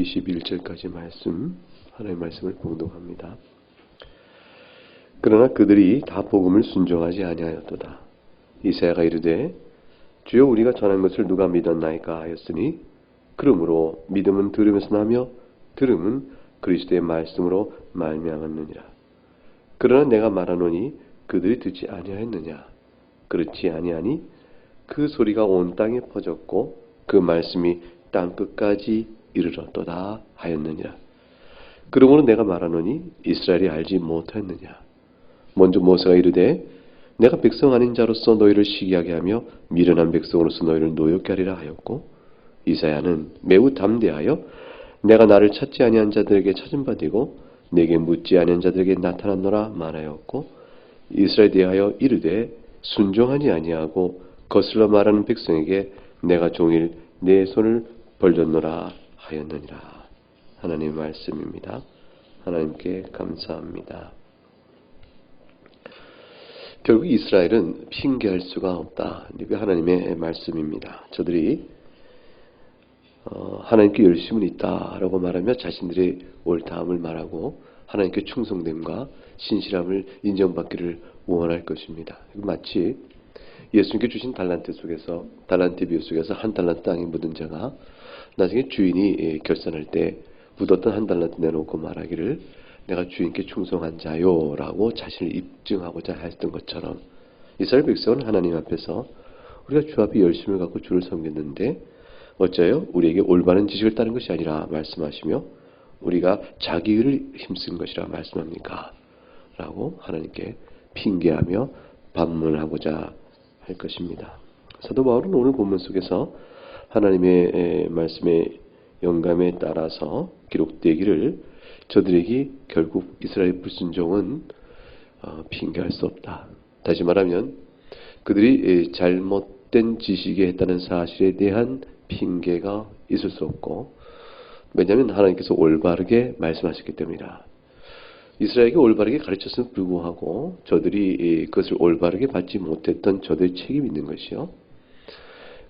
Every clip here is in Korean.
21절까지 말씀, 하나님의 말씀을 봉독합니다. 그러나 그들이 다 복음을 순종하지 아니하였도다. 이사야가 이르되 주여 우리가 전한 것을 누가 믿었나이까 하였으니 그러므로 믿음은 들음에서 나며 들음은 그리스도의 말씀으로 말미암았느니라. 그러나 내가 말하노니 그들이 듣지 아니하였느냐. 그렇지 아니하니 그 소리가 온 땅에 퍼졌고 그 말씀이 땅 끝까지 이르렀도다 하였느니라. 그러므로 내가 말하노니 이스라엘이 알지 못하였느냐. 먼저 모세가 이르되 내가 백성 아닌 자로서 너희를 시기하게 하며 미련한 백성으로서 너희를 노엽게 하리라 하였고, 이사야는 매우 담대하여 내가 나를 찾지 아니한 자들에게 찾은 바 되고 내게 묻지 아니한 자들에게 나타났노라 말하였고, 이스라엘에 대하여 이르되 순종하지 아니하고 거슬러 말하는 백성에게 내가 종일 내 손을 벌렸노라 하였느니라. 하나님의 말씀입니다. 하나님께 감사합니다. 결국 이스라엘은 핑계할 수가 없다. 이게 하나님의 말씀입니다. 저들이 하나님께 열심은 있다라고 말하며 자신들의 옳다함을 말하고 하나님께 충성됨과 신실함을 인정받기를 원할 것입니다. 마치 예수님께 주신 달란트 비유 속에서 한 달란트 땅에 묻은 자가 나중에 주인이 결산할 때 묻었던 한 달란트 내놓고 말하기를 내가 주인께 충성한 자요 라고 자신을 입증하고자 했던 것처럼, 이스라엘 백성은 하나님 앞에서 우리가 주 앞에 열심을 갖고 주를 섬겼는데 어째요? 우리에게 올바른 지식을 따른 것이 아니라 말씀하시며 우리가 자기의를 힘쓴 것이라 말씀합니까? 라고 하나님께 핑계하며 반문하고자 할 것입니다. 사도 바울은 오늘 본문 속에서 하나님의 말씀의 영감에 따라서 기록되기를 저들에게 결국 이스라엘 불순종은 핑계할 수 없다. 다시 말하면 그들이 잘못된 지식에 했다는 사실에 대한 핑계가 있을 수 없고, 왜냐하면 하나님께서 올바르게 말씀하셨기 때문이다. 이스라엘에게 올바르게 가르쳤음에도 불구하고 저들이 그것을 올바르게 받지 못했던 저들의 책임이 있는 것이요.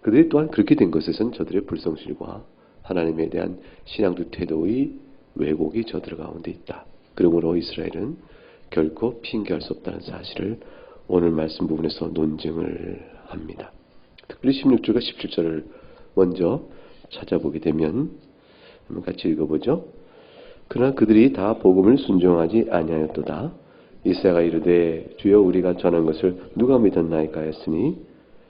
그들이 또한 그렇게 된 것에서는 저들의 불성실과 하나님에 대한 신앙적 태도의 왜곡이 저들 가운데 있다. 그러므로 이스라엘은 결코 핑계할 수 없다는 사실을 오늘 말씀 부분에서 논증을 합니다. 특별히 16절과 17절을 먼저 찾아보게 되면 한번 같이 읽어보죠. 그러나 그들이 다 복음을 순종하지 아니하였도다. 이사야가 이르되 주여 우리가 전한 것을 누가 믿었나이까 했으니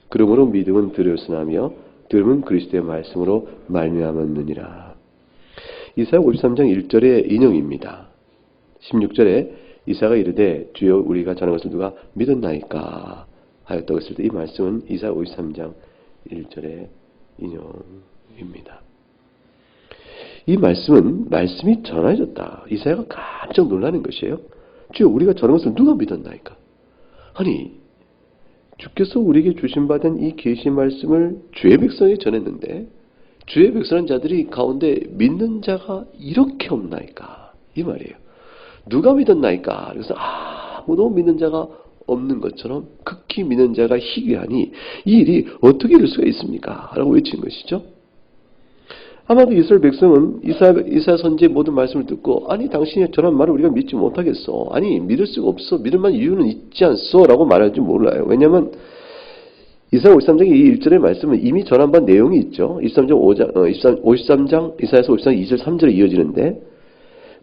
그러므로 믿음은 들음에서 나며 들음은 그리스도의 말씀으로 말미암았느니라. 이사야 53장 1절의 인용입니다. 16절에 이사야가 이르되 주여 우리가 전한 것을 누가 믿었나이까 하였다고 했을 때 이 말씀은 이사야 53장 1절의 인용입니다. 이 말씀은 말씀이 전해졌다. 이사야가 깜짝 놀라는 것이에요. 주여 우리가 전한 것을 누가 믿었나이까. 아니 주께서 우리에게 주신 받은 이 계시 말씀을 주의 백성에 전했는데 주의 백성한 자들이 가운데 믿는 자가 이렇게 없나이까. 이 말이에요. 누가 믿었나이까. 그래서 아무도 믿는 자가 없는 것처럼 극히 믿는 자가 희귀하니 이 일이 어떻게 이럴 수가 있습니까? 라고 외친 것이죠. 아마도 이스라엘 백성은 이사야 선지의 모든 말씀을 듣고 아니 당신이 전한 말을 우리가 믿지 못하겠어. 아니 믿을 수가 없어. 믿을 만한 이유는 있지 않소. 라고 말할지 몰라요. 왜냐하면 이사야 53장 이 1절의 말씀은 이미 전한 바 내용이 있죠. 53장 이사야서 53장 2절 3절에 이어지는데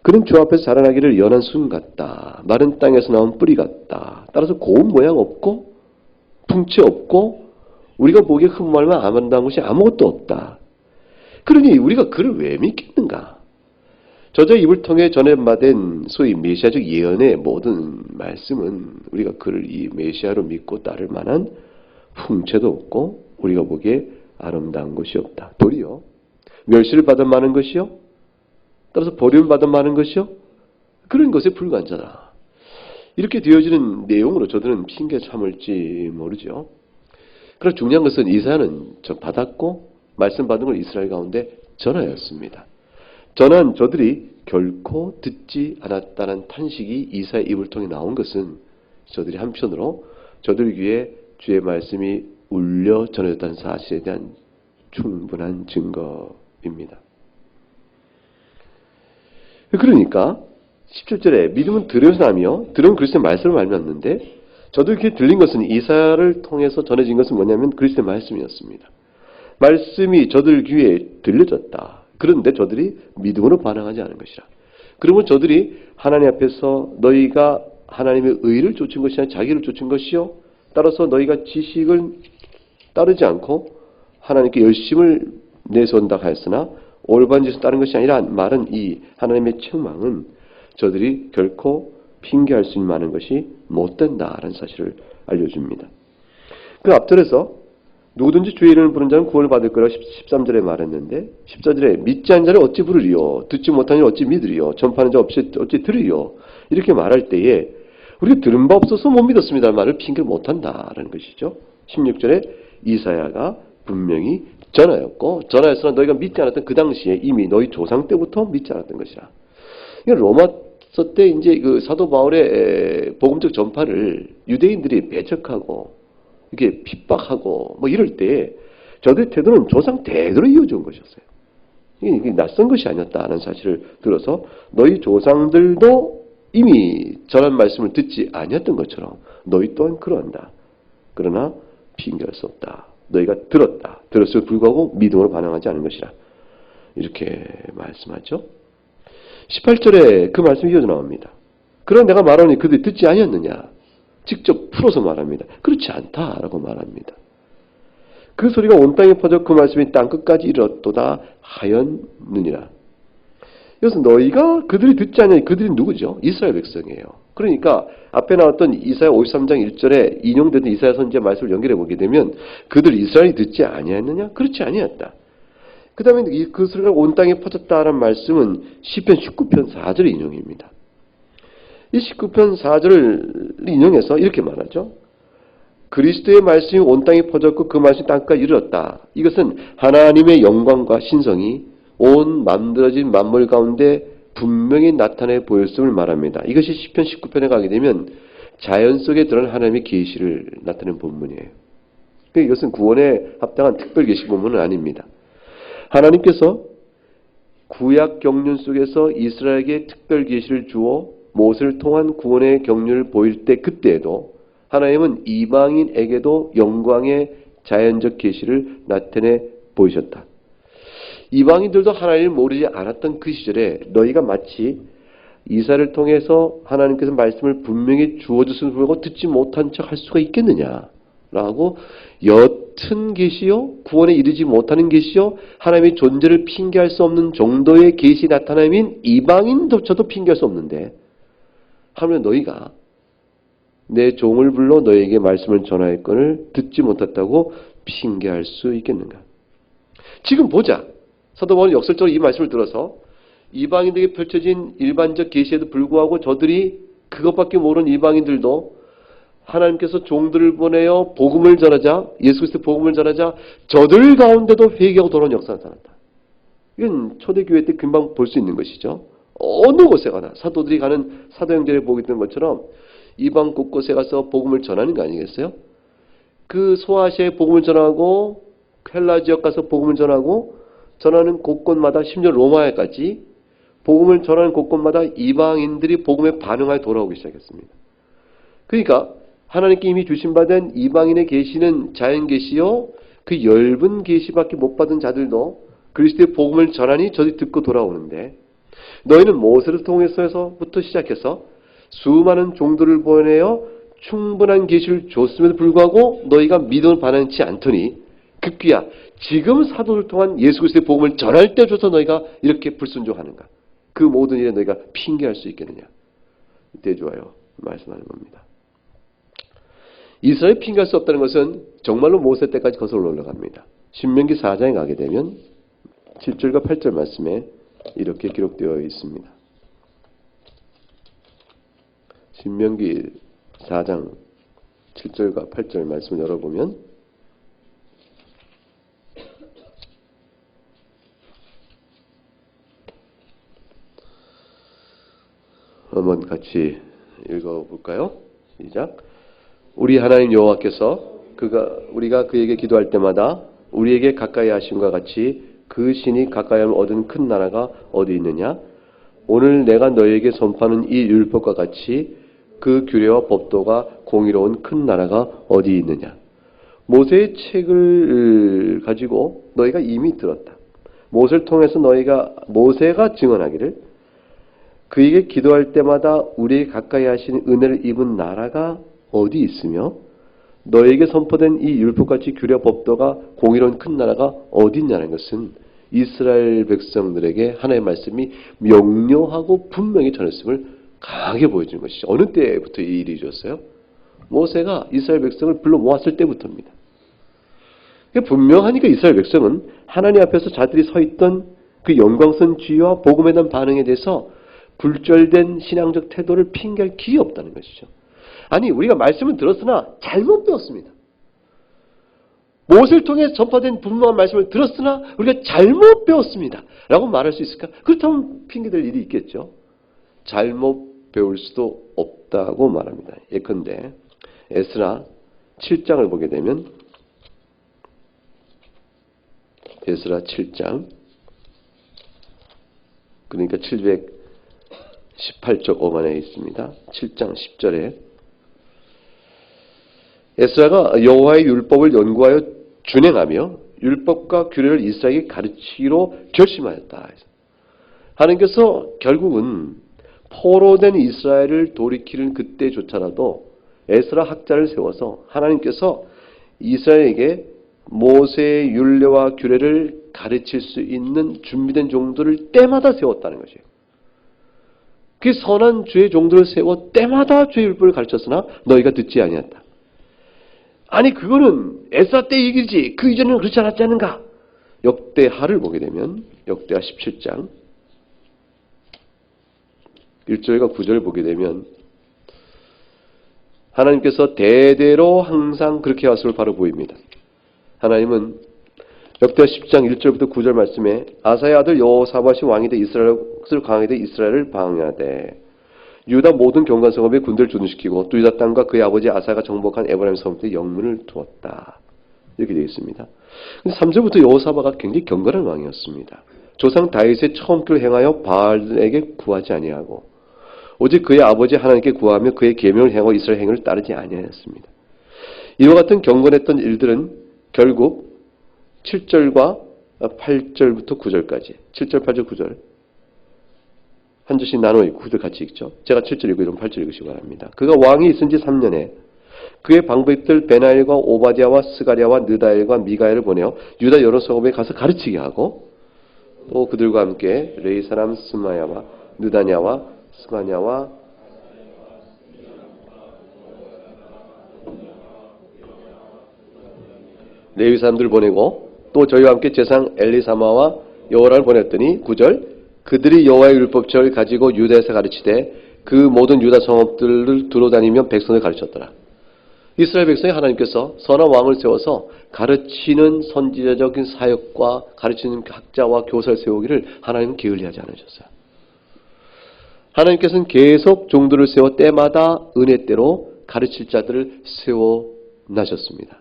그는 주 앞에서 자라나기를 연한 순 같다. 마른 땅에서 나온 뿌리 같다. 따라서 고운 모양 없고 풍채 없고 우리가 보기에 흠말만 아름다운 것이 아무것도 없다. 그러니 우리가 그를 왜 믿겠는가? 저자의 입을 통해 전해받은 소위 메시아적 예언의 모든 말씀은 우리가 그를 이 메시아로 믿고 따를 만한 풍채도 없고 우리가 보기에 아름다운 것이 없다. 도리어 멸시를 받을 만한 것이요, 따라서 버림을 받을 만한 것이요, 그런 것에 불과한 자다. 이렇게 되어지는 내용으로 저들은 핑계 참을지 모르죠. 그러나 중요한 것은 이사야는 받았고 말씀 받은 걸 이스라엘 가운데 전하였습니다. 전한 저들이 결코 듣지 않았다는 탄식이 이사야의 입을 통해 나온 것은 저들이 한편으로 저들 귀에 주의 말씀이 울려 전해졌다는 사실에 대한 충분한 증거입니다. 그러니까 17절에 믿음은 들어서 나며 들은 그리스도의 말씀을 말미암는데 저도 이렇게 들린 것은 이사야를 통해서 전해진 것은 뭐냐면 그리스도의 말씀이었습니다. 말씀이 저들 귀에 들려졌다. 그런데 저들이 믿음으로 반응하지 않은 것이라. 그러면 저들이 하나님 앞에서 너희가 하나님의 의를 쫓은 것이 아니라 자기를 쫓은 것이요. 따라서 너희가 지식을 따르지 않고 하나님께 열심을 내세운다 하였으나 올바른 짓을 따른 것이 아니라 말은 이 하나님의 책망은 저들이 결코 핑계할 수 있는 많은 것이 못된다라는 사실을 알려줍니다. 그 앞절에서 누구든지 주의 이름을 부른 자는 구원을 받을 거라고 13절에 말했는데 14절에 믿지 않는 자를 어찌 부르리요 듣지 못하는 자를 어찌 믿으리요 전파하는 자 어찌 들으리요 이렇게 말할 때에 우리가 들은 바 없어서 못 믿었습니다라는 말을 핑계를 못한다라는 것이죠. 16절에 이사야가 분명히 전하였고 전하였으나 너희가 믿지 않았던 그 당시에 이미 너희 조상 때부터 믿지 않았던 것이라. 로마서 때 이제 그 사도 바울의 복음적 전파를 유대인들이 배척하고 이게 핍박하고 뭐 이럴 때 저들의 태도는 조상 대대로 이어져 온 것이었어요. 이게 낯선 것이 아니었다는 사실을 들어서 너희 조상들도 이미 전한 말씀을 듣지 아니었던 것처럼 너희 또한 그러한다. 그러나 핑계할 수 없다. 너희가 들었다. 들었음에도 불구하고 믿음으로 반응하지 않은 것이라. 이렇게 말씀하죠. 18절에 그 말씀이 이어져 나옵니다. 그러나 내가 말하니 그들이 듣지 아니었느냐. 직접 풀어서 말합니다. 그렇지 않다라고 말합니다. 그 소리가 온 땅에 퍼져 그 말씀이 땅끝까지 이르렀도다 하였느니라. 이것은 너희가 그들이 듣지 않으니 그들이 누구죠? 이스라엘 백성이에요. 그러니까 앞에 나왔던 이사야 53장 1절에 인용되던 이사야 선지자 말씀을 연결해 보게 되면 그들 이스라엘이 듣지 아니했느냐? 그렇지 아니었다. 그 다음에 그 소리가 온 땅에 퍼졌다라는 말씀은 시편 19편 4절의 인용입니다. 이 19편 4절을 인용해서 이렇게 말하죠. 그리스도의 말씀이 온 땅에 퍼졌고 그 말씀이 땅까지 이르렀다. 이것은 하나님의 영광과 신성이 온 만들어진 만물 가운데 분명히 나타내 보였음을 말합니다. 이것이 시편 19편에 가게 되면 자연 속에 드러난 하나님의 계시를 나타낸 본문이에요. 이것은 구원에 합당한 특별 계시 본문은 아닙니다. 하나님께서 구약 경륜 속에서 이스라엘에게 특별 계시를 주어 모세를 통한 구원의 경륜을 보일 때 그때에도 하나님은 이방인에게도 영광의 자연적 계시를 나타내 보이셨다. 이방인들도 하나님을 모르지 않았던 그 시절에 너희가 마치 이사를 통해서 하나님께서 말씀을 분명히 주어줬음을 불구하고 듣지 못한 척 할 수가 있겠느냐라고 옅은 계시요 구원에 이르지 못하는 계시요 하나님의 존재를 핑계할 수 없는 정도의 계시 나타남인 이방인조차도 핑계할 수 없는데 하물며 너희가 내 종을 불러 너희에게 말씀을 전하였거늘 듣지 못했다고 핑계할 수 있겠는가? 지금 보자. 사도 바울은 역설적으로 이 말씀을 들어서 이방인들에게 펼쳐진 일반적 계시에도 불구하고 저들이 그것밖에 모르는 이방인들도 하나님께서 종들을 보내어 복음을 전하자, 예수 그리스도의 복음을 전하자 저들 가운데도 회개하고 돌아온 역사가 나타났다. 이건 초대교회 때 금방 볼 수 있는 것이죠. 어느 곳에 가나 사도들이 가는 사도행전에 보게 되는 것처럼 이방 곳곳에 가서 복음을 전하는 거 아니겠어요? 그 소아시아에 복음을 전하고 헬라 지역 가서 복음을 전하는 곳곳마다 심지어 로마에까지 복음을 전하는 곳곳마다 이방인들이 복음에 반응하여 돌아오기 시작했습니다. 그러니까 하나님께 이미 주신 받은 이방인의 계시는 자연 계시요 그 엷은 계시밖에 못 받은 자들도 그리스도의 복음을 전하니 저들이 듣고 돌아오는데 너희는 모세를 통해서부터 시작해서 수많은 종들을 보내어 충분한 계시를 줬음에도 불구하고 너희가 믿음을 반응치 않더니 급기야 지금 사도를 통한 예수 그리스도의 복음을 전할 때 줘서 너희가 이렇게 불순종하는가? 그 모든 일에 너희가 핑계할 수 있겠느냐? 대조하여 말씀하는 겁니다. 이스라엘이 핑계할 수 없다는 것은 정말로 모세 때까지 거슬러 올라갑니다. 신명기 4장에 가게 되면 7절과 8절 말씀에 이렇게 기록되어 있습니다. 신명기 4장 7절과 8절 말씀을 열어보면 한번 같이 읽어볼까요? 시작. 우리 하나님 여호와께서 우리가 그에게 기도할 때마다 우리에게 가까이 하심과 같이 그 신이 가까이 함을 얻은 큰 나라가 어디 있느냐? 오늘 내가 너희에게 선포하는 이 율법과 같이 그 규례와 법도가 공의로운 큰 나라가 어디 있느냐. 모세의 책을 가지고 너희가 이미 들었다. 모세를 통해서 모세가 증언하기를 그에게 기도할 때마다 우리에게 가까이 하시는 은혜를 입은 나라가 어디 있으며 너에게 선포된 이 율법같이 규례 법도가 공의로운 큰 나라가 어디 있냐는 것은 이스라엘 백성들에게 하나님의 말씀이 명료하고 분명히 전했음을 강하게 보여주는 것이죠. 어느 때부터 이 일이 있었어요? 모세가 이스라엘 백성을 불러 모았을 때부터입니다. 분명하니까 이스라엘 백성은 하나님 앞에서 자들이 서 있던 그 영광선 지위와 복음에 대한 반응에 대해서 불절된 신앙적 태도를 핑계할 기회 없다는 것이죠. 아니, 우리가 말씀을 들었으나 잘못 배웠습니다. 모세를 통해 전파된 분명한 말씀을 들었으나 우리가 잘못 배웠습니다. 라고 말할 수 있을까? 그렇다면 핑계될 일이 있겠죠. 잘못 배울 수도 없다고 말합니다. 예컨대 에스라 7장을 보게 되면 에스라 7장 그러니까 718쪽 어간에 있습니다. 7장 10절에 에스라가 여호와의 율법을 연구하여 준행하며 율법과 규례를 이스라엘에게 가르치기로 결심하였다. 하나님께서 결국은 포로된 이스라엘을 돌이키는 그때조차라도 에스라 학자를 세워서 하나님께서 이스라엘에게 모세의 율례와 규례를 가르칠 수 있는 준비된 종들을 때마다 세웠다는 것이에요. 그 선한 주의 종들을 세워 때마다 주의 율법을 가르쳤으나 너희가 듣지 아니했다. 아니 그거는 에스라 때 얘기지 그 이전에는 그렇지 않았지 않은가? 역대하를 보게 되면 역대하 17장 1절과 9절을 보게 되면 하나님께서 대대로 항상 그렇게 하심을 바로 보입니다. 하나님은 역대하 10장 1절부터 9절 말씀에 아사의 아들 여호사밧이 왕이 돼 이스라엘을 강하게 돼 이스라엘을 방해하되 유다 모든 경관 성읍에 군대를 주둔시키고 또 유다 땅과 그의 아버지 아사가 정복한 에브라임 성읍에 영문을 두었다. 이렇게 되어 있습니다. 3절부터 여호사밧가 굉장히 경건한 왕이었습니다. 조상 다윗의 처음교를 행하여 바알에게 구하지 아니하고 오직 그의 아버지 하나님께 구하며 그의 계명을 행하고 이스라엘 행위를 따르지 아니하였습니다. 이와 같은 경건했던 일들은 결국 7절과 8절부터 9절까지 7절, 8절, 9절 한 절씩 나눠 읽고 그들 같이 읽죠. 제가 7절 읽고 이런 8절 읽으시기 바랍니다. 그가 왕이 있은 지 3년에 그의 방백들 베나엘과 오바디아와 스가랴와 느다엘과 미가엘을 보내어 유다 여러 성읍에 가서 가르치게 하고 또 그들과 함께 레이 사람 스마야와 느다냐와 스마냐와 레위 사람들을 보내고 또 저희와 함께 제상 엘리사마와 여호라를 보냈더니 9절 그들이 여호와의 율법책을 가지고 유다에서 가르치되 그 모든 유다 성읍들을 두루다니며 백성을 가르쳤더라. 이스라엘 백성이 하나님께서 선한 왕을 세워서 가르치는 선지자적인 사역과 가르치는 학자와 교사를 세우기를 하나님은 게을리하지 않으셨어요. 하나님께서는 계속 종들을 세워 때마다 은혜대로 가르칠 자들을 세워나셨습니다.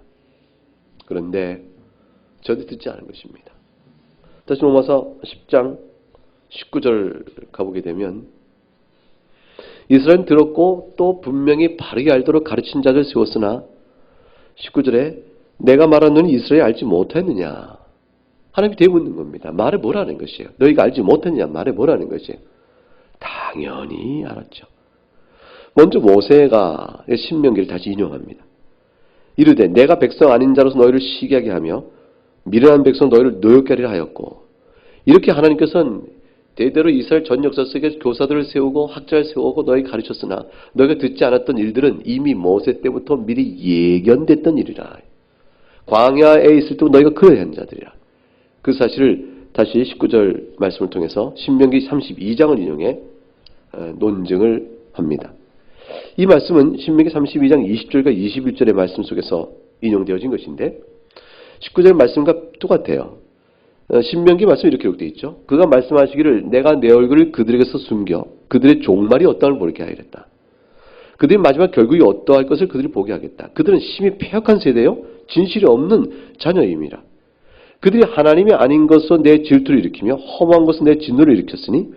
그런데 저도 듣지 않은 것입니다. 다시 로마서 10장 19절 가보게 되면 이스라엘은 들었고 또 분명히 바르게 알도록 가르친 자들 세웠으나 19절에 내가 말하노니 이스라엘이 알지 못했느냐. 하나님이 대묻는 겁니다. 말해 뭐라는 것이에요. 너희가 알지 못했느냐 말해 뭐라는 것이에요. 당연히 알았죠. 먼저 모세가 신명기를 다시 인용합니다. 이르되 내가 백성 아닌 자로서 너희를 시기하게 하며 미련한 백성 너희를 노엽게 하리라 하였고 이렇게 하나님께서는 대대로 이스라엘 전 역사 속에 교사들을 세우고 학자를 세우고 너희 가르쳤으나 너희가 듣지 않았던 일들은 이미 모세 때부터 미리 예견됐던 일이라. 광야에 있을 때 너희가 그러야 한 자들이라. 그 사실을 다시 19절 말씀을 통해서 신명기 32장을 인용해 논증을 합니다. 이 말씀은 신명기 32장 20절과 21절의 말씀 속에서 인용되어진 것인데 19절 말씀과 똑같아요. 신명기 말씀이 이렇게 기록되어 있죠. 그가 말씀하시기를 내가 내 얼굴을 그들에게서 숨겨 그들의 종말이 어떠함을 보게 하겠다. 그들의 마지막 결국이 어떠할 것을 그들이 보게 하겠다. 그들은 심히 패역한 세대요 진실이 없는 자녀임이라. 그들이 하나님이 아닌 것으로 내 질투를 일으키며 험한 것은 내 진노를 일으켰으니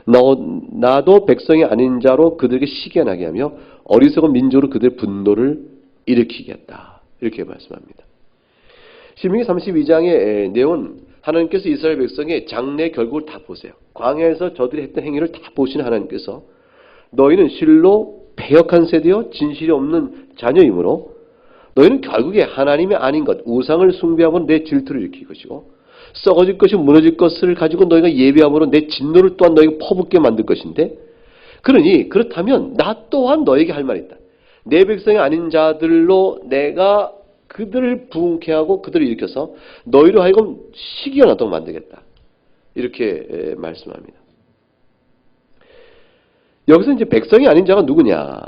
나도 백성이 아닌 자로 그들에게 시기가 나게 하며 어리석은 민족으로 그들의 분노를 일으키겠다. 이렇게 말씀합니다. 신명기 32장의 내용은 하나님께서 이스라엘 백성의 장래 결국을 다 보세요. 광야에서 저들이 했던 행위를 다 보시는 하나님께서 너희는 실로 패역한 세대여 진실이 없는 자녀이므로 너희는 결국에 하나님이 아닌 것, 우상을 숭배함으로 내 질투를 일으킬 것이고 썩어질 것이 무너질 것을 가지고 너희가 예배함으로 내 진노를 또한 너희가 퍼붓게 만들 것인데 그러니 그렇다면 나 또한 너에게 할 말이 있다. 내 백성이 아닌 자들로 내가 그들을 부흥케 하고 그들을 일으켜서 너희로 하여금 시기가 나도록 만들겠다. 이렇게 말씀합니다. 여기서 이제 백성이 아닌 자가 누구냐?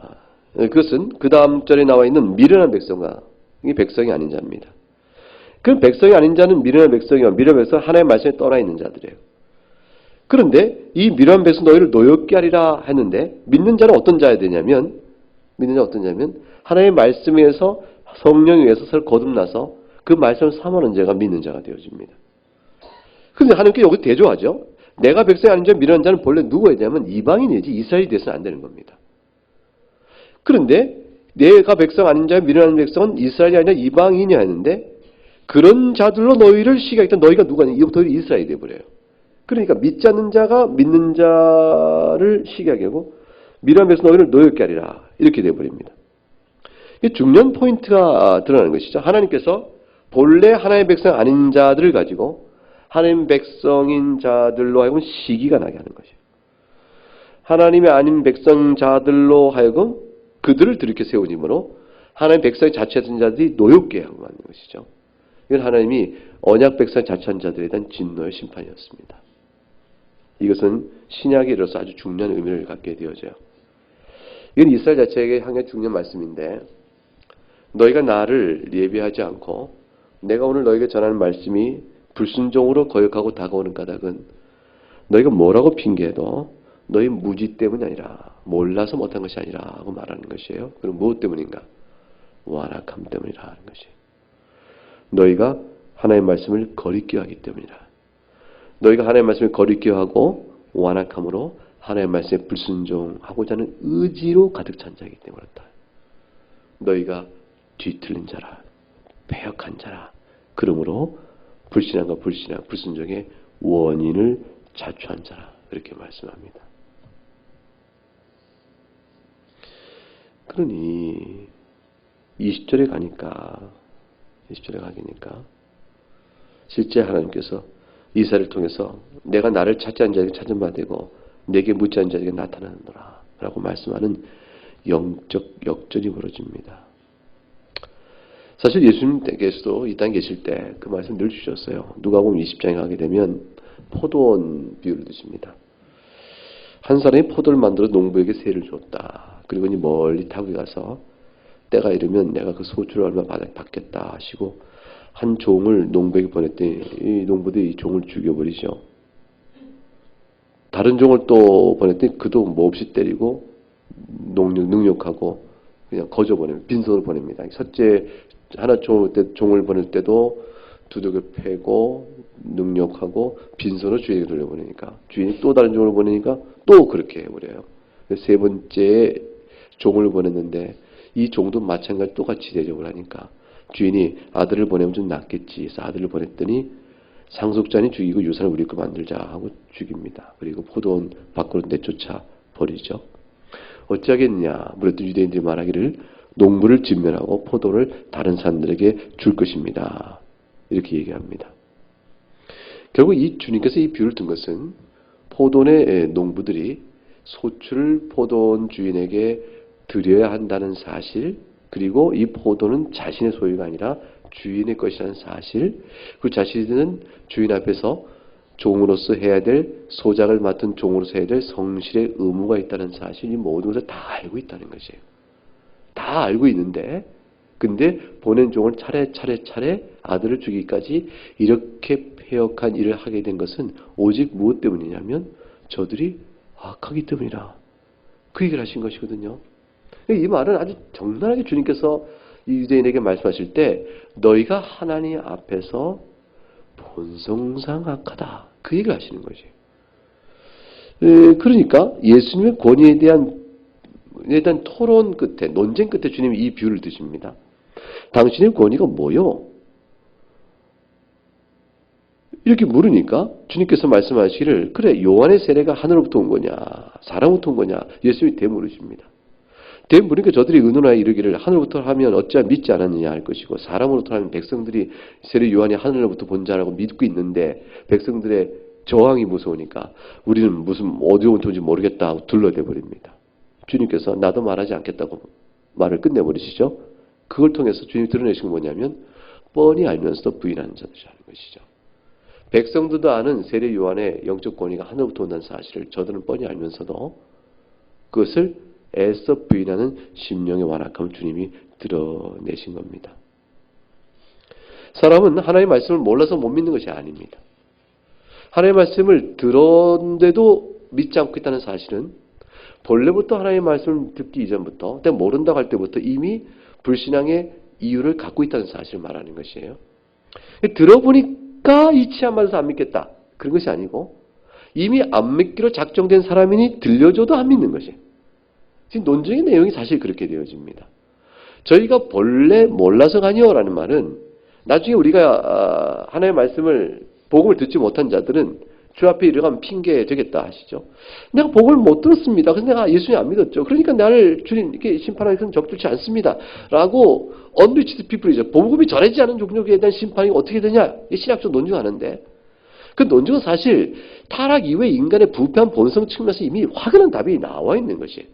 그것은 그 다음 절에 나와 있는 미련한 백성과 이 백성이 아닌 자입니다. 그 백성이 아닌 자는 미련한 백성이와 미련한 백성은 하나님의 말씀에 떠나 있는 자들이에요. 그런데 이 미련한 백성 너희를 노엽게 하리라 했는데 믿는 자는 어떤 자야 되냐면 하나님의 말씀에서 성령에 의해서 서로 거듭나서 그 말씀을 삼하는 자가 믿는 자가 되어집니다. 그런데 하나님께 여기 대조하죠. 내가 백성이 아닌 자 미련한 자는 본래 누구야 되냐면 이방인이지 이스라엘이 돼서는 안 되는 겁니다. 그런데 내가 백성 아닌 자 미련한 백성은 이스라엘이 아니라 이방인이야 했는데 그런 자들로 너희를 시기하겠다. 너희가 누가 아니냐. 이부터 이스라엘이 되어버려요. 그러니까 믿지 않는 자가 믿는 자를 시기하게 하고 미련한 백성 너희를 노엽게 하리라. 이렇게 되어버립니다. 이게 중요한 포인트가 드러나는 것이죠. 하나님께서 본래 하나님의 백성 아닌 자들을 가지고 하나님 백성인 자들로 하여금 시기가 나게 하는 것이에요. 하나님의 아닌 백성 자들로 하여금 그들을 들이켜 세우므로 하나님 백성이 자처한 자들이 노엽게 하고 하는 것이죠. 이건 하나님이 언약 백성 자처한 자들에 대한 진노의 심판이었습니다. 이것은 신약에 이르러서 아주 중요한 의미를 갖게 되어져요. 이건 이스라엘 자체에게 향해 중요한 말씀인데 너희가 나를 예배하지 않고 내가 오늘 너희에게 전하는 말씀이 불순종으로 거역하고 다가오는 까닭은 너희가 뭐라고 핑계해도 너희 무지 때문이 아니라 몰라서 못한 것이 아니라 하고 말하는 것이에요. 그럼 무엇 때문인가? 완악함 때문이라 하는 것이에요. 너희가 하나님의 말씀을 거리끼하기 때문이라. 너희가 하나님의 말씀을 거리끼하고 완악함으로 하나님의 말씀에 불순종하고자 하는 의지로 가득 찬 자이기 때문에 그렇다. 너희가 뒤틀린 자라, 패역한 자라. 그러므로 불신앙과 불순종의 원인을 자초한 자라. 그렇게 말씀합니다. 그러니 20절에 가니까 실제 하나님께서 이사를 통해서 내가 나를 찾지 않은 자에게 찾은 바 되고 내게 묻지 않은 자에게 나타나노라 라고 말씀하는 영적 역전이 벌어집니다. 사실 예수님께서도 이 땅에 계실 때 그 말씀 늘 주셨어요. 누가복음 20장에 가게 되면 포도원 비유를 드십니다. 한 사람이 포도를 만들어 농부에게 세를 줬다. 그리고 멀리 타고 가서 때가 이르면 내가 그 소출을 얼마 받겠다 하시고 한 종을 농부에게 보냈더니 이 농부들이 이 종을 죽여버리죠. 다른 종을 또 보냈더니 그도 몹시 때리고 능욕하고 그냥 거저 보냅니다. 빈손으로 보냅니다. 첫째 하나 종을 보낼 때도 두둑을 패고 능욕하고 빈손으로 주인에게 돌려보내니까 주인이 또 다른 종을 보내니까 또 그렇게 해버려요. 세 번째 종을 보냈는데 이 종도 마찬가지로 똑같이 대접을 하니까 주인이 아들을 보내면 좀 낫겠지 해서 아들을 보냈더니 상속자니 죽이고 유산을 우리 거 만들자 하고 죽입니다. 그리고 포도원 밖으로 내쫓아 버리죠. 어찌하겠냐 물었던 유대인들이 말하기를 농부를 진멸하고 포도를 다른 사람들에게 줄 것입니다. 이렇게 얘기합니다. 결국 이 주님께서 이 비유를 든 것은 포도원의 농부들이 소출을 포도원 주인에게 드려야 한다는 사실, 그리고 이 포도는 자신의 소유가 아니라 주인의 것이라는 사실, 그 자신은 주인 앞에서 종으로서 해야 될, 소작을 맡은 종으로서 해야 될 성실의 의무가 있다는 사실, 이 모든 것을 다 알고 있다는 것이에요. 다 알고 있는데 근데 보낸 종을 차례 아들을 죽이기까지 이렇게 패역한 일을 하게 된 것은 오직 무엇 때문이냐면 저들이 악하기 때문이라. 그 얘기를 하신 것이거든요. 이 말은 아주 적나라하게 주님께서 유대인에게 말씀하실 때 너희가 하나님 앞에서 본성상 악하다. 그 얘기를 하시는 거지. 그러니까 예수님의 권위에 대한 토론 끝에, 논쟁 끝에 주님이 이 비유를 드십니다. 당신의 권위가 뭐요? 이렇게 물으니까 주님께서 말씀하시기를, 그래, 요한의 세례가 하늘로부터 온 거냐 사람으로부터 온 거냐 예수님이 대물으십니다. 대물으니까 저들이 의논하여 이르기를, 하늘로부터 하면 어찌하여 믿지 않았느냐 할 것이고, 사람으로부터 하면 백성들이 세례 요한이 하늘로부터 본 자라고 믿고 있는데 백성들의 저항이 무서우니까 우리는 무슨 어디로부터 온지 모르겠다 하고 둘러대 버립니다. 주님께서 나도 말하지 않겠다고 말을 끝내버리시죠. 그걸 통해서 주님이 드러내신 건 뭐냐면, 뻔히 알면서도 부인하는 자들이라는 것이죠. 백성들도 아는 세례 요한의 영적 권위가 하늘로부터 온다는 사실을 저들은 뻔히 알면서도 그것을 애써 부인하는 심령의 완악함을 주님이 드러내신 겁니다. 사람은 하나님의 말씀을 몰라서 못 믿는 것이 아닙니다. 하나님의 말씀을 들었는데도 믿지 않고 있다는 사실은 본래부터 하나님의 말씀을 듣기 이전부터, 그때 모른다고 할 때부터 이미 불신앙의 이유를 갖고 있다는 사실을 말하는 것이에요. 들어보니까 이치 안 맞아서 안 믿겠다, 그런 것이 아니고 이미 안 믿기로 작정된 사람이니 들려줘도 안 믿는 것이에요. 지금 논쟁의 내용이 사실 그렇게 되어집니다. 저희가 본래 몰라서가 아니요라는 말은, 나중에 우리가 하나님의 말씀을 복음을 듣지 못한 자들은 주 앞에 이르가면 핑계 되겠다 하시죠. 내가 복음을 못 들었습니다. 그래서 내가 예수님 안 믿었죠. 그러니까 나를 주님 이렇게 심판하기 는 적절치 않습니다. 라고 unreached people이죠. 복음이 전해지지 않은 종족에 대한 심판이 어떻게 되냐, 신학적 논증하는데, 그 논증은 사실 타락 이후에 인간의 부패한 본성 측면에서 이미 확연한 답이 나와 있는 것이에요.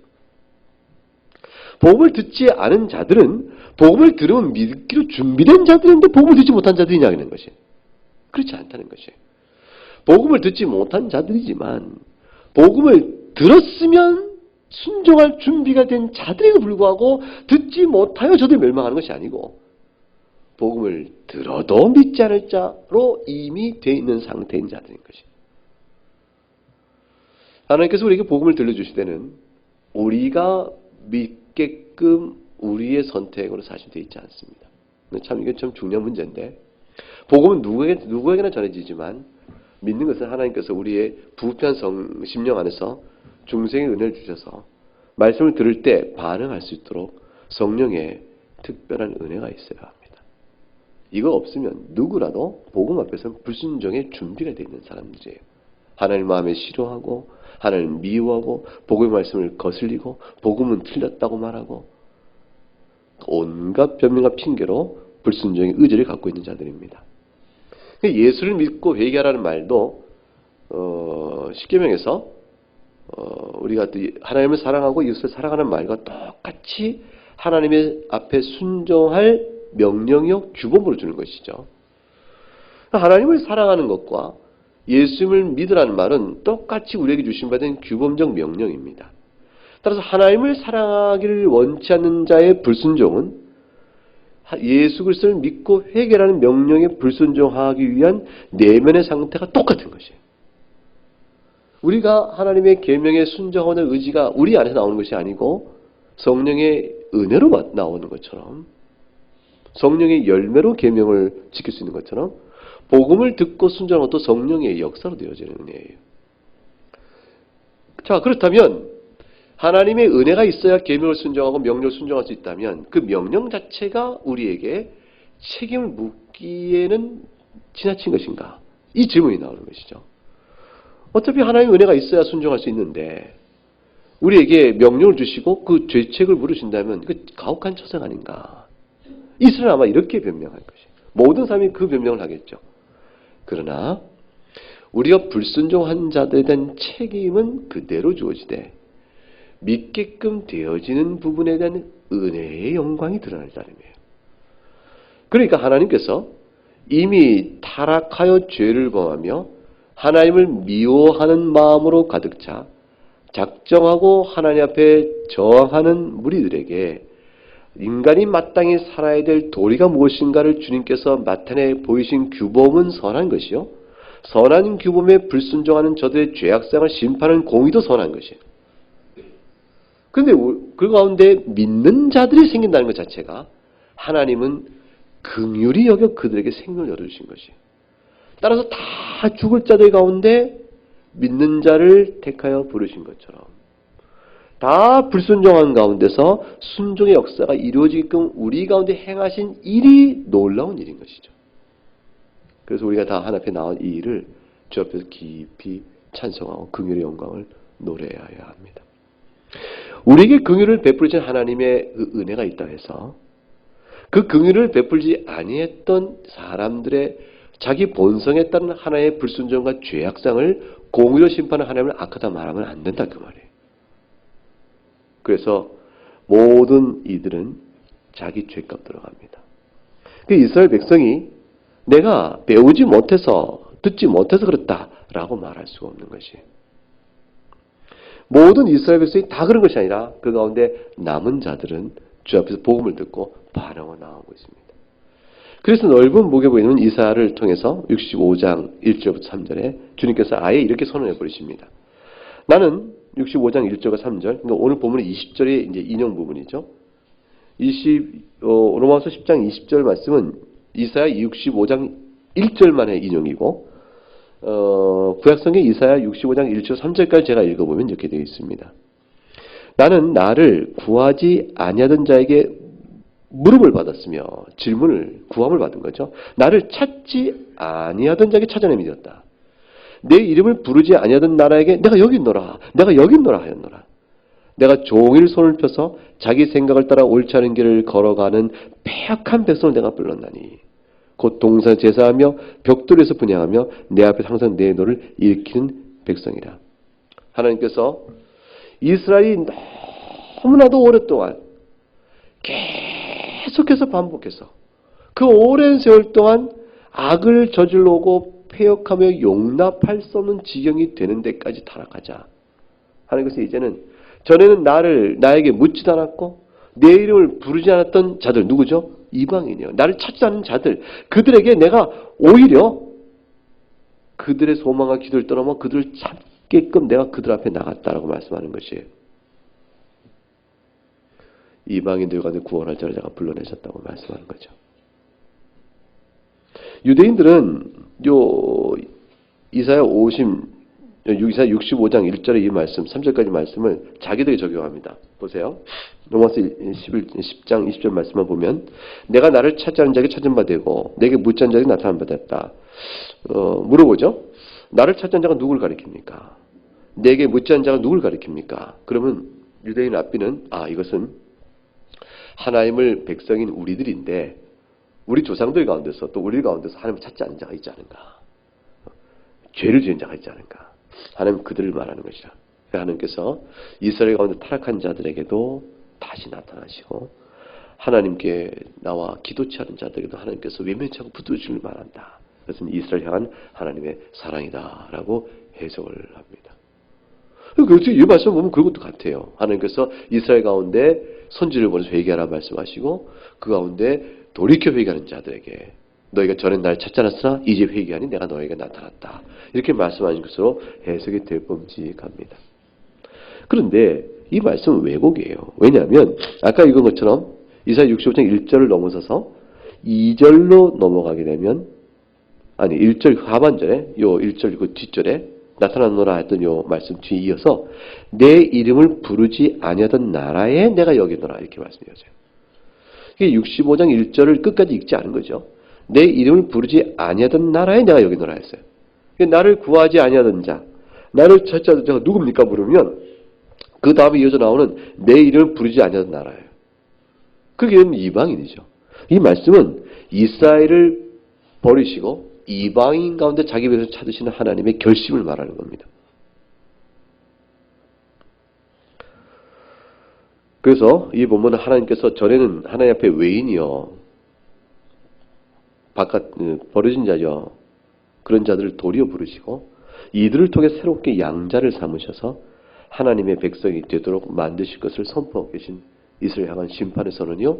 복음을 듣지 않은 자들은 복음을 들으면 믿기로 준비된 자들인데 복음을 듣지 못한 자들이냐는 것이에요. 그렇지 않다는 것이에요. 복음을 듣지 못한 자들이지만 복음을 들었으면 순종할 준비가 된 자들에도 불구하고 듣지 못하여 저들이 멸망하는 것이 아니고, 복음을 들어도 믿지 않을 자로 이미 되어 있는 상태인 자들인 것이에요. 하나님께서 우리에게 복음을 들려주실 때는 우리가 믿게끔 우리의 선택으로 사실 되어 있지 않습니다. 참 이게 참 중요한 문제인데, 복음은 누구에게나 전해지지만 믿는 것은 하나님께서 우리의 부패한 심령 안에서 중생의 은혜를 주셔서 말씀을 들을 때 반응할 수 있도록 성령의 특별한 은혜가 있어야 합니다. 이거 없으면 누구라도 복음 앞에서는 불순종의 준비가 되어 있는 사람들이에요. 하나님 마음에 싫어하고 하나님 미워하고 복음의 말씀을 거슬리고 복음은 틀렸다고 말하고 온갖 변명과 핑계로 불순종의 의지를 갖고 있는 자들입니다. 예수를 믿고 회개하라는 말도 십계명에서 우리가 하나님을 사랑하고 이웃을 사랑하는 말과 똑같이 하나님의 앞에 순종할 명령이요 규범으로 주는 것이죠. 하나님을 사랑하는 것과 예수님을 믿으라는 말은 똑같이 우리에게 주신 받은 규범적 명령입니다. 따라서 하나님을 사랑하기를 원치 않는 자의 불순종은 예수 그리스도를 믿고 회개하는 명령에 불순종하기 위한 내면의 상태가 똑같은 것이에요. 우리가 하나님의 계명에 순종하는 의지가 우리 안에서 나오는 것이 아니고 성령의 은혜로 나오는 것처럼, 성령의 열매로 계명을 지킬 수 있는 것처럼 복음을 듣고 순종하는 것도 성령의 역사로 되어지는 은혜예요. 자, 그렇다면 하나님의 은혜가 있어야 계명을 순종하고 명령을 순종할 수 있다면 그 명령 자체가 우리에게 책임을 묻기에는 지나친 것인가? 이 질문이 나오는 것이죠. 어차피 하나님의 은혜가 있어야 순종할 수 있는데 우리에게 명령을 주시고 그 죄책을 물으신다면 그 가혹한 처상 아닌가? 이스라엘은 아마 이렇게 변명할 것이에요. 모든 사람이 그 변명을 하겠죠. 그러나 우리가 불순종한 자들에 대한 책임은 그대로 주어지되 믿게끔 되어지는 부분에 대한 은혜의 영광이 드러날 따름이에요. 그러니까 하나님께서 이미 타락하여 죄를 범하며 하나님을 미워하는 마음으로 가득 차 작정하고 하나님 앞에 저항하는 무리들에게 인간이 마땅히 살아야 될 도리가 무엇인가를 주님께서 나타내 보이신 규범은 선한 것이요, 선한 규범에 불순종하는 저들의 죄악상을 심판하는 공의도 선한 것이에요. 그런데 그 가운데 믿는 자들이 생긴다는 것 자체가 하나님은 긍휼히 여겨 그들에게 생명을 열어주신 것이에요. 따라서 다 죽을 자들 가운데 믿는 자를 택하여 부르신 것처럼 다 불순종한 가운데서 순종의 역사가 이루어지게끔 우리 가운데 행하신 일이 놀라운 일인 것이죠. 그래서 우리가 다 하나님 앞에 나온 이 일을 주 앞에서 깊이 찬송하고 긍휼의 영광을 노래해야 합니다. 우리에게 긍휼을 베풀으신 하나님의 그 은혜가 있다 해서 그 긍휼을 베풀지 아니했던 사람들의 자기 본성에 따른 하나의 불순종과 죄악상을 공의로 심판하는 하나님을 악하다 말하면 안 된다 그 말이에요. 그래서 모든 이들은 자기 죄값 들어갑니다. 그 이스라엘 백성이 내가 배우지 못해서 듣지 못해서 그렇다라고 말할 수가 없는 것이 모든 이스라엘 백성이 다 그런 것이 아니라 그 가운데 남은 자들은 주 앞에서 복음을 듣고 반응하고 나오고 있습니다. 그래서 넓은 목에 보이는 이사야를 통해서 65장 1절부터 3절에 주님께서 아예 이렇게 선언해 버리십니다. 나는 65장 1절과 3절, 그러니까 오늘 본문의 20절의 이제 인용 부분이죠. 로마서 10장 20절 말씀은 이사야 65장 1절만의 인용이고, 구약성경 이사야 65장 1절 3절까지 제가 읽어보면 이렇게 되어 있습니다. 나는 나를 구하지 아니하던 자에게 물음을 받았으며 구함을 받은 거죠. 나를 찾지 아니하던 자에게 찾아내밀었다. 내 이름을 부르지 아니하던 나라에게 내가 여기 있노라 하였노라. 내가 종일 손을 펴서 자기 생각을 따라 옳지 않은 길을 걸어가는 패역한 백성을 내가 불렀나니 곧 동산 제사하며 벽돌에서 분향하며 내 앞에 항상 내 노를 일으키는 백성이라. 하나님께서 이스라엘이 너무나도 오랫동안 계속해서 반복해서 그 오랜 세월 동안 악을 저질러 오고 폐역하며 용납할 수 없는 지경이 되는 데까지 타락하자 하는 것은 이제는 전에는 나에게 묻지도 않았고 내 이름을 부르지 않았던 자들 누구죠? 이방인이요. 나를 찾지 않은 자들 그들에게 내가 오히려 그들의 소망과 기도를 떠나면 그들을 찾게끔 내가 그들 앞에 나갔다라고 말씀하는 것이에요. 이방인들 가운데 구원할 자를 제가 불러내셨다고 말씀하는 거죠. 유대인들은 이사야 65장 1절의 이 말씀, 3절까지 말씀을 자기들이 적용합니다. 보세요. 로마서 10장 20절 말씀만 보면 내가 나를 찾자는 자에게 찾은 바 되고 내게 묻자는 자에게 나타난 바 됐다. 물어보죠. 나를 찾자는 자가 누구를 가리킵니까? 내게 묻자는 자가 누구를 가리킵니까? 그러면 유대인 앞비는 이것은 하나님을 백성인 우리들인데 우리 조상들 가운데서 또 우리 가운데서 하나님을 찾지 않은 자가 있지 않은가? 죄를 지은 자가 있지 않은가? 하나님 그들을 말하는 것이라. 하나님께서 이스라엘 가운데 타락한 자들에게도 다시 나타나시고 하나님께 나와 기도치 않은 자들에게도 하나님께서 외면치 않고 붙들어주길 말한다. 그것은 이스라엘 향한 하나님의 사랑이다라고 해석을 합니다. 그렇죠. 이 말씀 보면 그것도 같아요. 하나님께서 이스라엘 가운데 선지를 보내서 회개하라 말씀하시고 그 가운데 돌이켜 회개하는 자들에게 너희가 전에 날 찾지 않았으나 이제 회개하니 내가 너희에게 나타났다. 이렇게 말씀하신 것으로 해석이 될 범직합니다. 그런데 이 말씀은 왜곡이에요. 왜냐하면 아까 읽은 것처럼 이사야 65장 1절을 넘어서서 2절로 넘어가게 되면 1절 하반절에 1절 그 뒷절에 나타나노라 했던 요 말씀 뒤에 이어서 내 이름을 부르지 아니하던 나라에 내가 여기노라 이렇게 말씀이어져요. 이게 65장 1절을 끝까지 읽지 않은 거죠. 내 이름을 부르지 아니하던 나라에 내가 여기노라 했어요. 나를 구하지 아니하던 자, 나를 찾지 않던 자가 누굽니까 물으면 그 다음에 이어져 나오는 내 이름을 부르지 아니하던 나라예요. 그게 이방인이죠. 이 말씀은 이스라엘을 버리시고 이방인 가운데 자기 백성을 찾으시는 하나님의 결심을 말하는 겁니다. 그래서 이 본문은 하나님께서 전에는 하나님 앞에 외인이요 버려진 자죠. 그런 자들을 도리어 부르시고 이들을 통해 새롭게 양자를 삼으셔서 하나님의 백성이 되도록 만드실 것을 선포하고 계신 이스라엘 향한 심판의 선언이요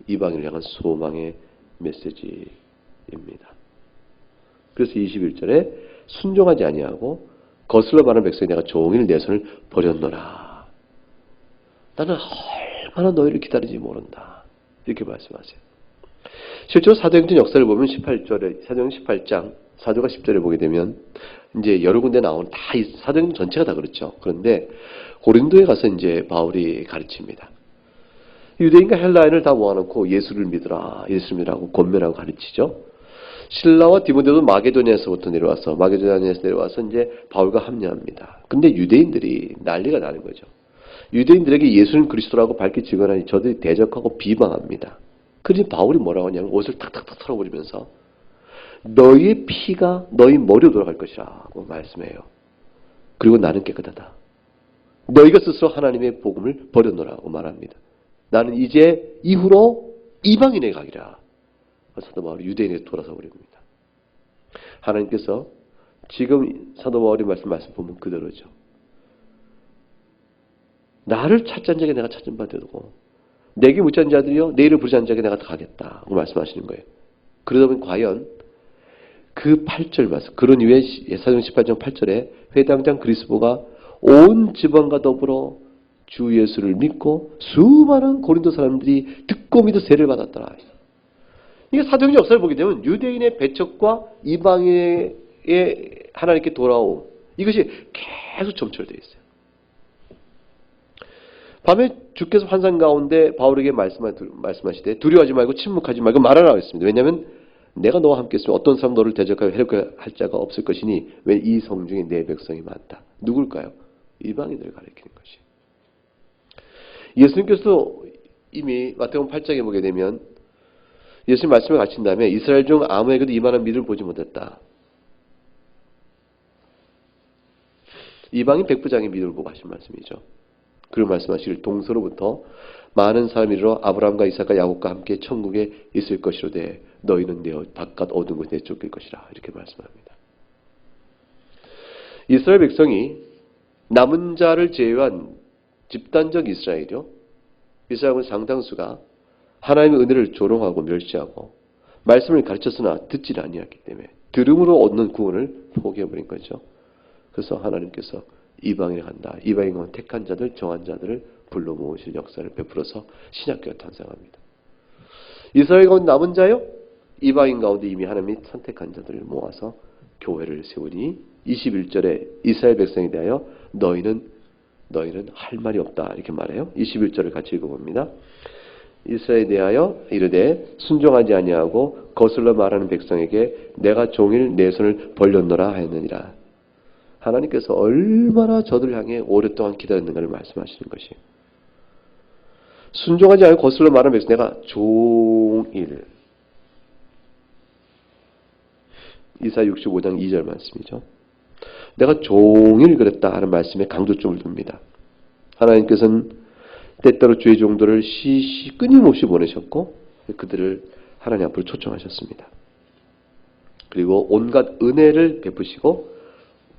이방인을 향한 소망의 메시지입니다. 그래서 21절에 순종하지 아니하고 거슬러 말하는 백성이 내가 종일 내 손을 버렸노라. 나는 얼마나 너희를 기다리지 모른다. 이렇게 말씀하세요. 실제로 사도행전 역사를 보면 18절에 사도행전 18장 4절과 10절에 보게 되면 이제 여러 군데 나오는 다 사도행전 전체가 다 그렇죠. 그런데 고린도에 가서 이제 바울이 가르칩니다. 유대인과 헬라인을 다 모아놓고 예수를 믿으라, 예수를 믿으라고 권면하고 가르치죠. 실라와 디모데도 마게도니아에서부터 내려와서 이제 바울과 합류합니다. 근데 유대인들이 난리가 나는 거죠. 유대인들에게 예수는 그리스도라고 밝게 증언하니 저들이 대적하고 비방합니다. 그러니 바울이 뭐라고 하냐면 옷을 탁탁탁 털어버리면서 너희의 피가 너희 머리로 돌아갈 것이라고 말씀해요. 그리고 나는 깨끗하다. 너희가 스스로 하나님의 복음을 버렸노라고 말합니다. 나는 이제 이후로 이방인에게 가기라. 사도 바울이 유대인에게 돌아서 버립니다. 하나님께서 지금 사도 바울의 말씀 보면 그대로죠. 나를 찾자는 자에게 내가 찾은 바 되고 내게 묻자는 자들이요 내 이름을 부르자는 자에게 내가 다 가겠다고 말씀하시는 거예요. 그러다 보면 과연 그 8절 말씀, 그런 이후에 사도행전 18장 8절에 회당장 그리스도가 온 지방과 더불어 주 예수를 믿고 수많은 고린도 사람들이 듣고 믿어 세례를 받았더라. 이게 사도행전 역사를 보게 되면 유대인의 배척과 이방인의 하나님께 돌아옴, 이것이 계속 점철되어 있어요. 밤에 주께서 환상 가운데 바울에게 말씀하시되 두려워하지 말고 침묵하지 말고 말하라고 했습니다. 왜냐하면 내가 너와 함께 있으면 어떤 사람 너를 대적하여 해롭게 할 자가 없을 것이니 왜 이 성 중에 내 백성이 많다. 누굴까요? 이방인들을 가리키는 것이에요. 예수님께서 이미 마태복음 8장에 보게 되면 예수님 말씀을 가르친 다음에 이스라엘 중 아무에게도 이만한 믿음을 보지 못했다. 이방인 백부장의 믿음을 보고 하신 말씀이죠. 그런 말씀하시길 동서로부터 많은 사람이 이르러 아브라함과 이삭과 야곱과 함께 천국에 있을 것이로되 너희는 내 바깥 어두운 곳에 내쫓길 것이라 이렇게 말씀합니다. 이스라엘 백성이 남은 자를 제외한 집단적 이스라엘이요. 이스라엘은 상당수가 하나님의 은혜를 조롱하고 멸시하고 말씀을 가르쳤으나 듣지 아니했기 때문에 들음으로 얻는 구원을 포기해버린 거죠. 그래서 하나님께서 이방인에 간다. 이방인 가운데 택한 자들, 정한 자들을 불러 모으시는 역사를 베풀어서 신약교가 탄생합니다. 이스라엘 가운데 남은 자요? 이방인 가운데 이미 하나님이 선택한 자들을 모아서 교회를 세우니 21절에 이스라엘 백성에 대하여 너희는 할 말이 없다 이렇게 말해요. 21절을 같이 읽어봅니다. 이스라엘에 대하여 이르되 순종하지 아니하고 거슬러 말하는 백성에게 내가 종일 내 손을 벌렸노라 하였느니라. 하나님께서 얼마나 저들을 향해 오랫동안 기다렸는가를 말씀하시는 것이에요. 순종하지 않고 거슬러 말하는 백성 내가 종일 이사야 65장 2절 말씀이죠. 내가 종일 그랬다 하는 말씀에 강조점을 둡니다. 하나님께서는 때때로 주의 종들을 끊임없이 보내셨고 그들을 하나님 앞으로 초청하셨습니다. 그리고 온갖 은혜를 베푸시고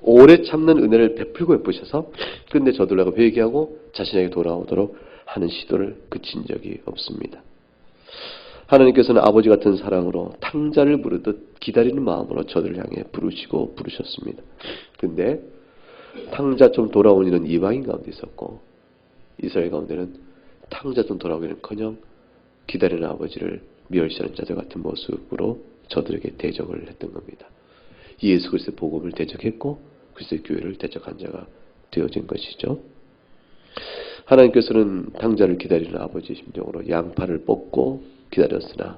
오래 참는 은혜를 베푸셔서 끝내 저들하고 회개하고 자신에게 돌아오도록 하는 시도를 그친 적이 없습니다. 하나님께서는 아버지 같은 사랑으로 탕자를 부르듯 기다리는 마음으로 저들을 향해 부르셨습니다. 근데 탕자 좀 돌아오는 이방인 가운데 있었고 이스라엘 가운데는 탕자 좀 돌아오기는커녕 기다리는 아버지를 멸시하는 자들 같은 모습으로 저들에게 대적을 했던 겁니다. 예수 그리스도의 복음을 대적했고 그리스도의 교회를 대적한 자가 되어진 것이죠. 하나님께서는 탕자를 기다리는 아버지의 심정으로 양파를 뽑고 기다렸으나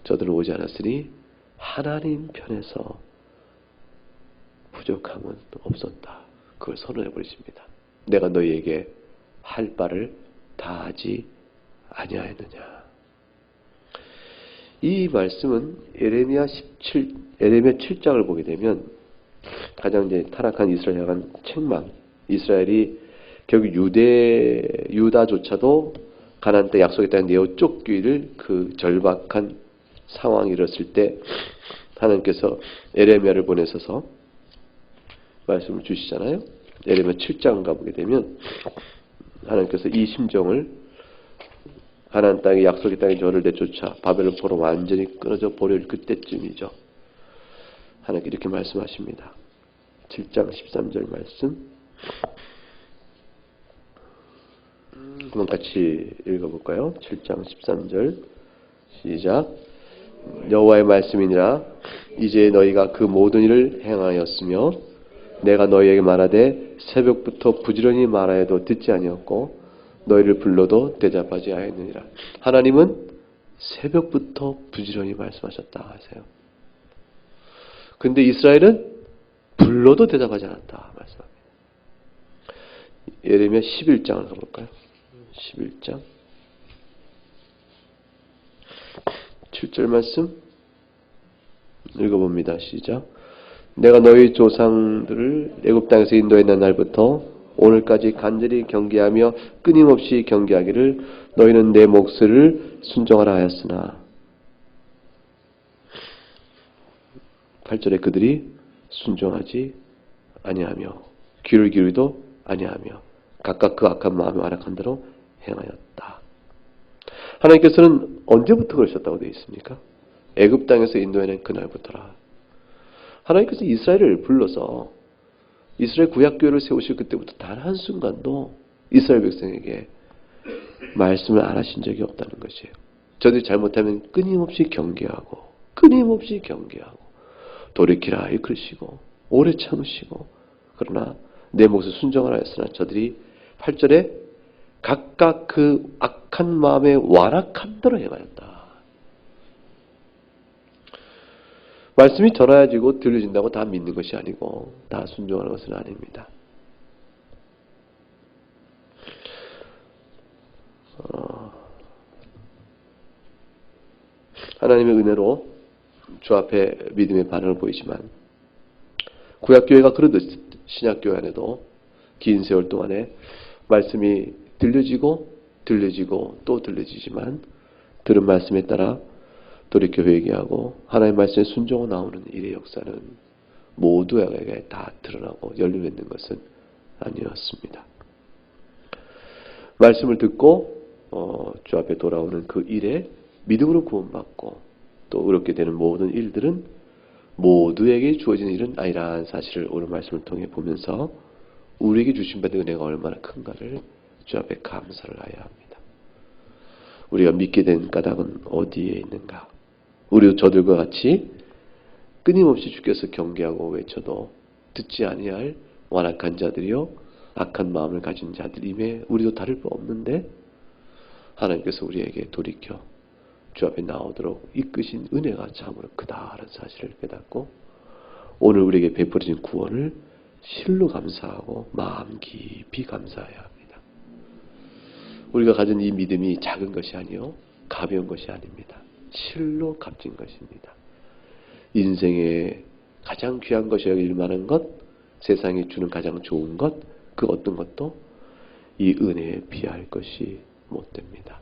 저들은 오지 않았으니 하나님 편에서 부족함은 없었다. 그걸 선언해 버리십니다. 내가 너희에게 할 바를 다하지 아니하였느냐. 이 말씀은 에레미야 7장을 보게 되면 가장 이제 타락한 이스라엘 향한 책망, 이스라엘이 결국 유다조차도 가나안 땅 약속의 땅에 내어 쫓기를 그 절박한 상황이 이뤘을 때 하나님께서 에레미야를 보내셔서 말씀을 주시잖아요. 에레미야 7장 가보게 되면 하나님께서 이 심정을 가나안 땅의 약속의 땅에 저를 내쫓아 바벨론포로 완전히 끊어져 버릴 그때쯤이죠. 하나님께 이렇게 말씀하십니다. 7장 13절 말씀 한번 같이 읽어볼까요? 7장 13절 시작. 여호와의 말씀이니라. 이제 너희가 그 모든 일을 행하였으며 내가 너희에게 말하되 새벽부터 부지런히 말하여도 듣지 아니었고 너희를 불러도 대답하지 아니하느니라. 하나님은 새벽부터 부지런히 말씀하셨다 하세요. 근데 이스라엘은 불러도 대답하지 않았다 말씀합니다. 예레미야 11장을 가볼까요? 11장 7절 말씀 읽어봅니다. 시작. 내가 너희 조상들을 애굽 땅에서 인도했는 날부터 오늘까지 간절히 경계하며 끊임없이 경계하기를 너희는 내 목소리를 순종하라 하였으나 8절에 그들이 순종하지 아니하며 귀를 기울이도 아니하며 각각 그 악한 마음에 완악한 대로 행하였다. 하나님께서는 언제부터 그러셨다고 되어 있습니까? 애굽 땅에서 인도해낸 그날부터라. 하나님께서 이스라엘을 불러서 이스라엘 구약교회를 세우실 그때부터 단 한순간도 이스라엘 백성에게 말씀을 안 하신 적이 없다는 것이에요. 저들이 잘못하면 끊임없이 경계하고 돌이키라 이끌으시고 오래 참으시고 그러나 내 몫을 순종하라 했으나 저들이 8절에 각각 그 악한 마음에 완악한 대로 행하였다. 말씀이 전해지고 들려진다고 다 믿는 것이 아니고 다 순종하는 것은 아닙니다. 하나님의 은혜로 주 앞에 믿음의 반응을 보이지만 구약교회가 그러듯 신약교회 안에도 긴 세월 동안에 말씀이 들려지고 또 들려지지만 들은 말씀에 따라 돌이켜 회개하고 하나님의 말씀에 순종하고 나오는 일의 역사는 모두에게 다 드러나고 열려 있는 것은 아니었습니다. 말씀을 듣고 주 앞에 돌아오는 그 일에 믿음으로 구원받고 또 의롭게 되는 모든 일들은 모두에게 주어진 일은 아니라는 사실을 오늘 말씀을 통해 보면서 우리에게 주신 받은 은혜가 얼마나 큰가를 주 앞에 감사를 해야 합니다. 우리가 믿게 된 까닭은 어디에 있는가? 우리도 저들과 같이 끊임없이 주께서 경계하고 외쳐도 듣지 아니할 완악한 자들이요 악한 마음을 가진 자들임에 우리도 다를 바 없는데 하나님께서 우리에게 돌이켜 주 앞에 나오도록 이끄신 은혜가 참으로 크다라는 사실을 깨닫고 오늘 우리에게 베풀어진 구원을 실로 감사하고 마음 깊이 감사해야 합니다. 우리가 가진 이 믿음이 작은 것이 아니요 가벼운 것이 아닙니다. 실로 값진 것입니다. 인생의 가장 귀한 것이 여길 만한 것, 세상이 주는 가장 좋은 것, 그 어떤 것도 이 은혜에 비할 것이 못 됩니다.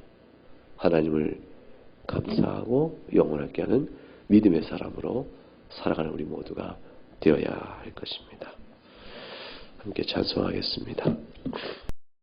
하나님을 감사하고 영원하게 하는 믿음의 사람으로 살아가는 우리 모두가 되어야 할 것입니다. 함께 찬송하겠습니다.